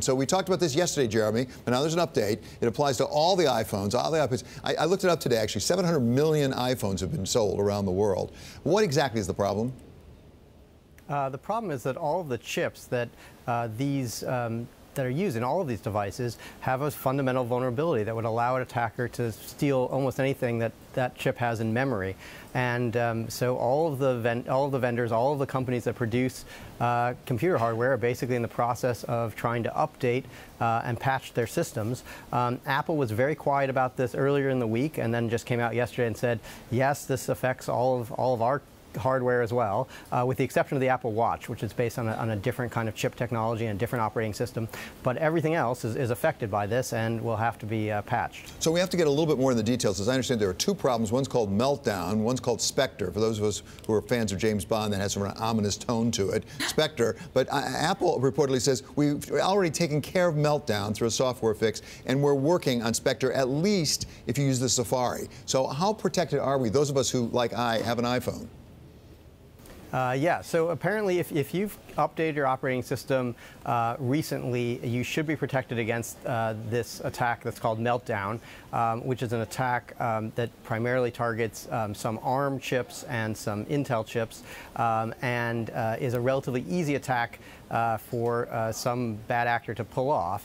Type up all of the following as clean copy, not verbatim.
So we talked about this yesterday, Jeremy, but now there's an update. It applies to all the iPhones, all the iPads. I looked it up today, actually. 700 million iPhones have been sold around the world. What exactly is the problem? The problem is that all of the chips that that are used in all of these devices have a fundamental vulnerability that would allow an attacker to steal almost anything that that chip has in memory. And so all of the vendors, all of the companies that produce computer hardware are basically in the process of trying to update and patch their systems. Apple was very quiet about this earlier in the week, and then just came out yesterday and said, yes, this affects all of our hardware as well, with the exception of the Apple Watch, which is based on a different kind of chip technology and a different operating system. But everything else is affected by this and will have to be patched. So we have to get a little bit more in the details. As I understand, there are two problems. One's called Meltdown, one's called Spectre. For those of us who are fans of James Bond, that has sort of an ominous tone to it, Spectre. But Apple reportedly says we've already taken care of Meltdown through a software fix, and we're working on Spectre, at least if you use the Safari. So how protected are we, those of us who, like I, have an iPhone? Yeah, so apparently if you've updated your operating system recently, you should be protected against this attack that's called Meltdown, which is an attack that primarily targets some ARM chips and some Intel chips, and is a relatively easy attack for some bad actor to pull off.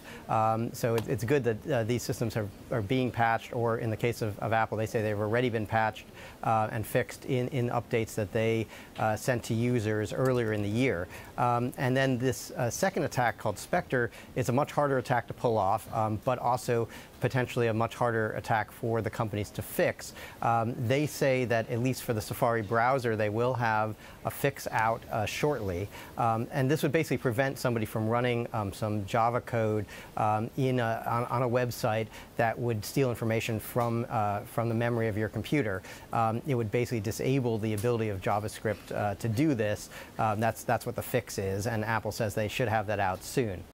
So it's good that these systems are being patched, or in the case of Apple, they say they've already been patched and fixed in updates that they sent to users earlier in the year. And then this second attack called Spectre is a much harder attack to pull off, but also potentially a much harder attack for the companies to fix. They say that at least for the Safari browser, they will have a fix out shortly. And this would basically prevent somebody from running some Java code on a website that would steal information from the memory of your computer. It would basically disable the ability of JavaScript to do this. That's what the fix is, and Apple says they should have that out soon.